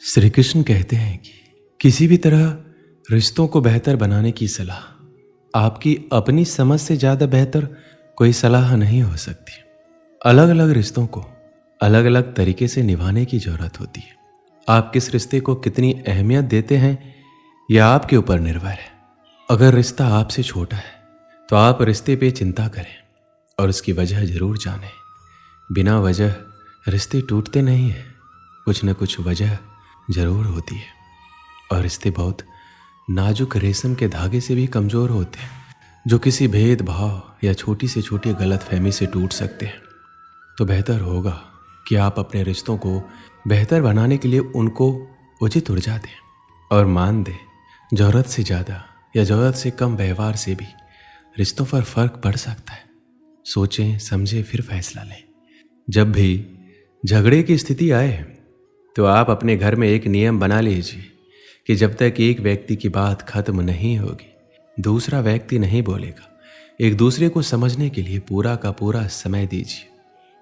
श्री कृष्ण कहते हैं कि किसी भी तरह रिश्तों को बेहतर बनाने की सलाह आपकी अपनी समझ से ज़्यादा बेहतर कोई सलाह नहीं हो सकती। अलग अलग रिश्तों को अलग अलग तरीके से निभाने की ज़रूरत होती है। आप किस रिश्ते को कितनी अहमियत देते हैं यह आपके ऊपर निर्भर है। अगर रिश्ता आपसे छोटा है तो आप रिश्ते पे चिंता करें और उसकी वजह ज़रूर जानें। बिना वजह रिश्ते टूटते नहीं हैं, कुछ न कुछ वजह ज़रूर होती है। और रिश्ते बहुत नाजुक रेशम के धागे से भी कमज़ोर होते हैं, जो किसी भेदभाव या छोटी से छोटी गलतफहमी से टूट सकते हैं। तो बेहतर होगा कि आप अपने रिश्तों को बेहतर बनाने के लिए उनको उचित ऊर्जा दें और मान दें। ज़रूरत से ज़्यादा या ज़रूरत से कम व्यवहार से भी रिश्तों पर फर्क पड़ सकता है। सोचें, समझें, फिर फैसला लें। जब भी झगड़े की स्थिति आए तो आप अपने घर में एक नियम बना लीजिए कि जब तक एक व्यक्ति की बात खत्म नहीं होगी दूसरा व्यक्ति नहीं बोलेगा। एक दूसरे को समझने के लिए पूरा का पूरा समय दीजिए।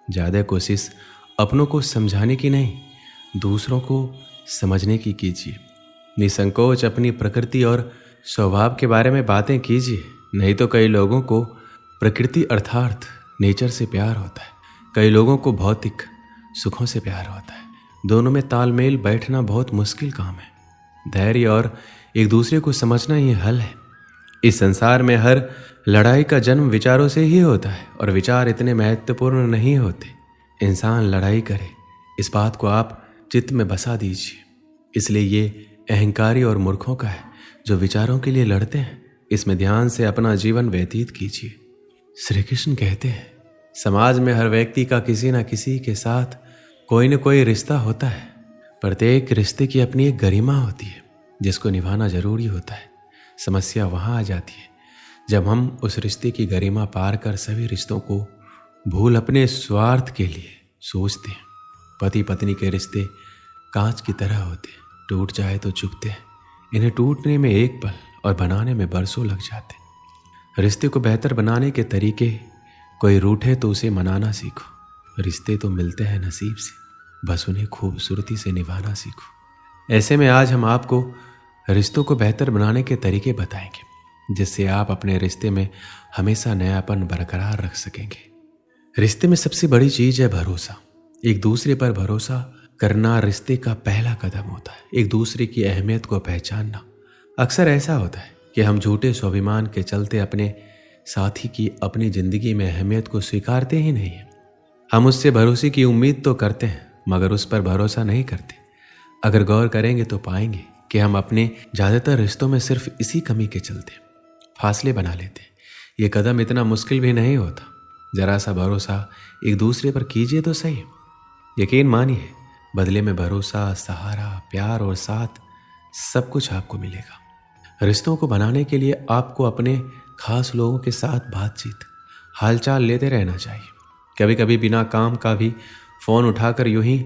ज़्यादा कोशिश अपनों को समझाने की नहीं, दूसरों को समझने की कीजिए। निसंकोच अपनी प्रकृति और स्वभाव के बारे में बातें कीजिए। नहीं तो कई लोगों को प्रकृति अर्थात नेचर से प्यार होता है, कई लोगों को भौतिक सुखों से प्यार होता है। दोनों में तालमेल बैठना बहुत मुश्किल काम है। धैर्य और एक दूसरे को समझना ही हल है। इस संसार में हर लड़ाई का जन्म विचारों से ही होता है और विचार इतने महत्वपूर्ण नहीं होते। इंसान लड़ाई करे इस बात को आप चित्त में बसा दीजिए। इसलिए ये अहंकारी और मूर्खों का है जो विचारों के लिए लड़ते हैं। इसमें ध्यान से अपना जीवन व्यतीत कीजिए। श्री कृष्ण कहते हैं समाज में हर व्यक्ति का किसी न किसी के साथ कोई न कोई रिश्ता होता है। प्रत्येक रिश्ते की अपनी एक गरिमा होती है जिसको निभाना जरूरी होता है। समस्या वहाँ आ जाती है जब हम उस रिश्ते की गरिमा पार कर सभी रिश्तों को भूल अपने स्वार्थ के लिए सोचते हैं। पति पत्नी के रिश्ते कांच की तरह होते हैं, टूट जाए तो चुभते हैं। इन्हें टूटने में एक पल और बनाने में बरसों लग जाते हैं। रिश्ते को बेहतर बनाने के तरीके, कोई रूठे तो उसे मनाना सीखो। रिश्ते तो मिलते हैं नसीब से, बस उन्हें खूबसूरती से निभाना सीखो। ऐसे में आज हम आपको रिश्तों को बेहतर बनाने के तरीके बताएंगे जिससे आप अपने रिश्ते में हमेशा नयापन बरकरार रख सकेंगे। रिश्ते में सबसे बड़ी चीज़ है भरोसा। एक दूसरे पर भरोसा करना रिश्ते का पहला कदम होता है। एक दूसरे की अहमियत को पहचानना। अक्सर ऐसा होता है कि हम झूठे स्वाभिमान के चलते अपने साथी की अपनी ज़िंदगी में अहमियत को स्वीकारते ही नहीं हैं। हम उससे भरोसे की उम्मीद तो करते हैं मगर उस पर भरोसा नहीं करते। अगर गौर करेंगे तो पाएंगे कि हम अपने ज़्यादातर रिश्तों में सिर्फ इसी कमी के चलते फासले बना लेते हैं। ये कदम इतना मुश्किल भी नहीं होता। ज़रा सा भरोसा एक दूसरे पर कीजिए तो सही। यकीन मानिए बदले में भरोसा, सहारा, प्यार और साथ सब कुछ आपको मिलेगा। रिश्तों को बनाने के लिए आपको अपने खास लोगों के साथ बातचीत, हालचाल लेते रहना चाहिए। कभी कभी बिना काम का भी फ़ोन उठाकर यूं ही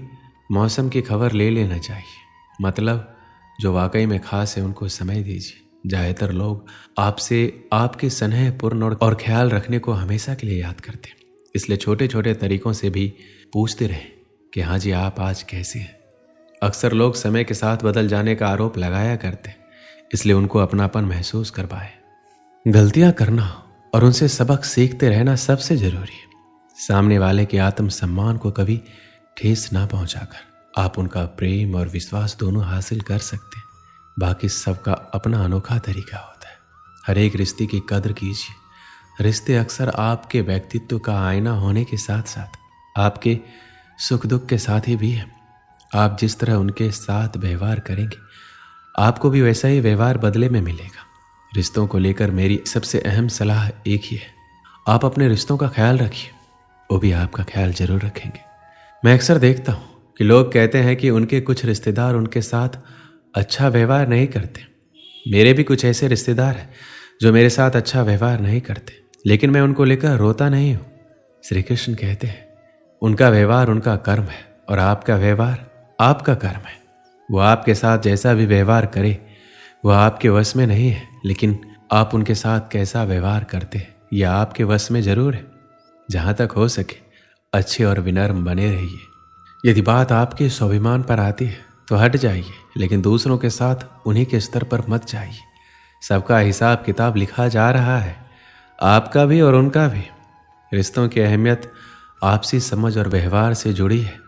मौसम की खबर ले लेना चाहिए। मतलब जो वाकई में खास है उनको समय दीजिए। ज़्यादातर लोग आपसे आपके स्नेहपूर्ण और ख्याल रखने को हमेशा के लिए याद करते हैं। इसलिए छोटे छोटे तरीकों से भी पूछते रहें कि हाँ जी आप आज कैसे हैं। अक्सर लोग समय के साथ बदल जाने का आरोप लगाया करते हैं, इसलिए उनको अपनापन महसूस करवाएं। गलतियां करना और उनसे सबक सीखते रहना सबसे जरूरी है। सामने वाले के आत्मसम्मान को कभी ठेस ना पहुंचाकर आप उनका प्रेम और विश्वास दोनों हासिल कर सकते हैं। बाकी सबका अपना अनोखा तरीका होता है। हर एक रिश्ते की कदर कीजिए। रिश्ते अक्सर आपके व्यक्तित्व का आईना होने के साथ साथ आपके सुख दुख के साथी भी है। आप जिस तरह उनके साथ व्यवहार करेंगे आपको भी वैसा ही व्यवहार बदले में मिलेगा। रिश्तों को लेकर मेरी सबसे अहम सलाह एक ही है, आप अपने रिश्तों का ख्याल रखिए, वो भी आपका ख्याल जरूर रखेंगे। मैं अक्सर देखता हूँ कि लोग कहते हैं कि उनके कुछ रिश्तेदार उनके साथ अच्छा व्यवहार नहीं करते। मेरे भी कुछ ऐसे रिश्तेदार हैं जो मेरे साथ अच्छा व्यवहार नहीं करते, लेकिन मैं उनको लेकर रोता नहीं हूँ। श्री कृष्ण कहते हैं उनका व्यवहार उनका कर्म है और आपका व्यवहार आपका कर्म है। वो आपके साथ जैसा भी व्यवहार करे वह आपके वश में नहीं है, लेकिन आप उनके साथ कैसा व्यवहार करते हैं यह आपके वश में जरूर है। जहाँ तक हो सके अच्छे और विनम्र बने रहिए। यदि बात आपके स्वाभिमान पर आती है तो हट जाइए, लेकिन दूसरों के साथ उन्हीं के स्तर पर मत जाइए। सबका हिसाब किताब लिखा जा रहा है, आपका भी और उनका भी। रिश्तों की अहमियत आपसी समझ और व्यवहार से जुड़ी है।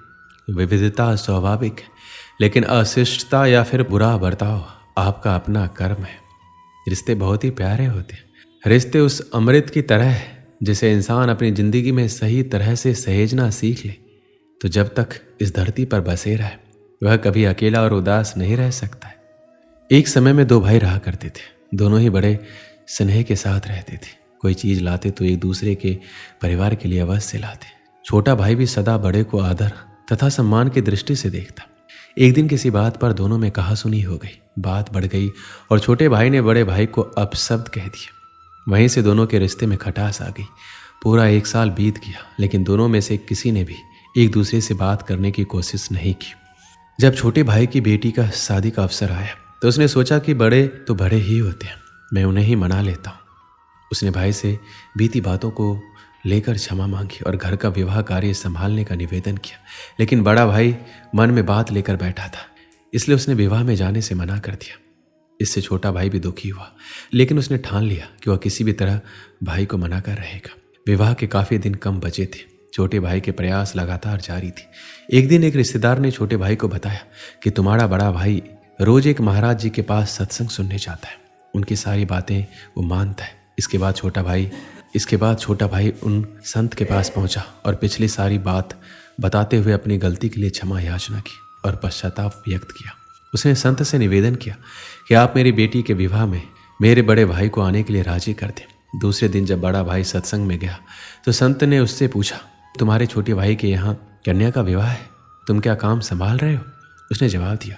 विविधता स्वाभाविक है, लेकिन अशिष्टता या फिर बुरा बर्ताव आपका अपना कर्म है। रिश्ते बहुत ही प्यारे होते हैं। रिश्ते उस अमृत की तरह है जिसे इंसान अपनी जिंदगी में सही तरह से सहेजना सीख ले, तो जब तक इस धरती पर बसेरा है वह कभी अकेला और उदास नहीं रह सकता है। एक समय में दो भाई रहा करते थे। दोनों ही बड़े स्नेह के साथ रहते थे। कोई चीज लाते तो एक दूसरे के परिवार के लिए अवश्य लाते। छोटा भाई भी सदा बड़े को आदर तथा सम्मान की दृष्टि से देखता। एक दिन किसी बात पर दोनों में कहासुनी हो गई। बात बढ़ गई और छोटे भाई ने बड़े भाई को अपशब्द कह दिया। वहीं से दोनों के रिश्ते में खटास आ गई। पूरा 1 साल बीत गया, लेकिन दोनों में से किसी ने भी एक दूसरे से बात करने की कोशिश नहीं की। जब छोटे भाई की बेटी का शादी का अवसर आया तो उसने सोचा कि बड़े तो बड़े ही होते हैं, मैं उन्हें ही मना लेता हूँ। उसने भाई से बीती बातों को लेकर क्षमा मांगी और घर का विवाह कार्य संभालने का निवेदन किया। लेकिन बड़ा भाई मन में बात लेकर बैठा था, इसलिए उसने विवाह में जाने से मना कर दिया। इससे छोटा भाई भी दुखी हुआ, लेकिन उसने ठान लिया कि वह किसी भी तरह भाई को मना कर रहेगा। विवाह के काफी दिन कम बचे थे। छोटे भाई के प्रयास लगातार जारी थे। एक दिन एक रिश्तेदार ने छोटे भाई को बताया कि तुम्हारा बड़ा भाई रोज एक महाराज जी के पास सत्संग सुनने जाता है, उनकी सारी बातें वो मानता है। इसके बाद छोटा भाई उन संत के पास पहुंचा और पिछली सारी बात बताते हुए अपनी गलती के लिए क्षमा याचना की और पश्चाताप व्यक्त किया। उसने संत से निवेदन किया कि आप मेरी बेटी के विवाह में मेरे बड़े भाई को आने के लिए राजी कर दें। दूसरे दिन जब बड़ा भाई सत्संग में गया तो संत ने उससे पूछा, तुम्हारे छोटे भाई के यहाँ कन्या का विवाह है, तुम क्या काम संभाल रहे हो? उसने जवाब दिया,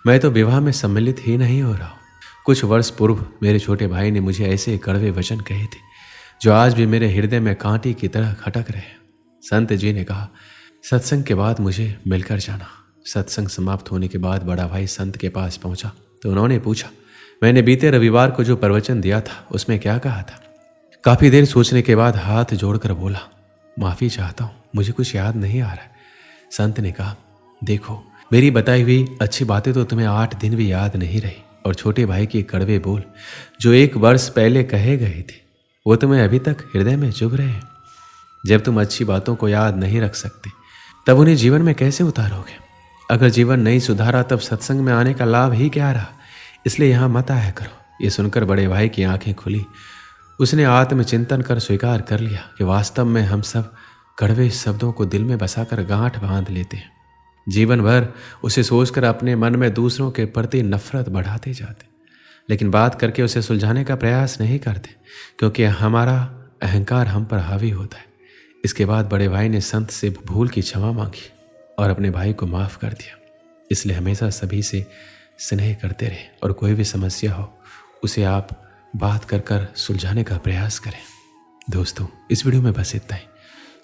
मैं तो विवाह में सम्मिलित ही नहीं हो रहा हूँ। कुछ वर्ष पूर्व मेरे छोटे भाई ने मुझे ऐसे कड़वे वचन कहे थे जो आज भी मेरे हृदय में कांटे की तरह खटक रहे हैं। संत जी ने कहा, सत्संग के बाद मुझे मिलकर जाना। सत्संग समाप्त होने के बाद बड़ा भाई संत के पास पहुंचा तो उन्होंने पूछा, मैंने बीते रविवार को जो प्रवचन दिया था उसमें क्या कहा था? काफी देर सोचने के बाद हाथ जोड़कर बोला, माफी चाहता हूं, मुझे कुछ याद नहीं आ रहा। संत ने कहा, देखो मेरी बताई हुई अच्छी बातें तो तुम्हें 8 दिन भी याद नहीं रही, और छोटे भाई के कड़वे बोल जो 1 वर्ष पहले कहे गए थे वो तुम्हें अभी तक हृदय में चुभ रहे हैं। जब तुम अच्छी बातों को याद नहीं रख सकते तब उन्हें जीवन में कैसे उतारोगे? अगर जीवन नहीं सुधारा तब सत्संग में आने का लाभ ही क्या रहा? इसलिए यहाँ मत आया करो। ये सुनकर बड़े भाई की आंखें खुली। उसने आत्मचिंतन कर स्वीकार कर लिया कि वास्तव में हम सब कड़वे शब्दों को दिल में बसाकर गांठ बांध लेते हैं। जीवन भर उसे सोचकर अपने मन में दूसरों के प्रति नफरत बढ़ाते जाते, लेकिन बात करके उसे सुलझाने का प्रयास नहीं करते, क्योंकि हमारा अहंकार हम पर हावी होता है। इसके बाद बड़े भाई ने संत से भूल की क्षमा मांगी और अपने भाई को माफ कर दिया। इसलिए हमेशा सभी से स्नेह करते रहे और कोई भी समस्या हो उसे आप बात कर सुलझाने का प्रयास करें। दोस्तों, इस वीडियो में बस इतना ही।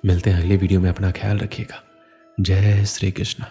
मिलते हैं अगले वीडियो में। अपना ख्याल रखिएगा। जय श्री कृष्ण।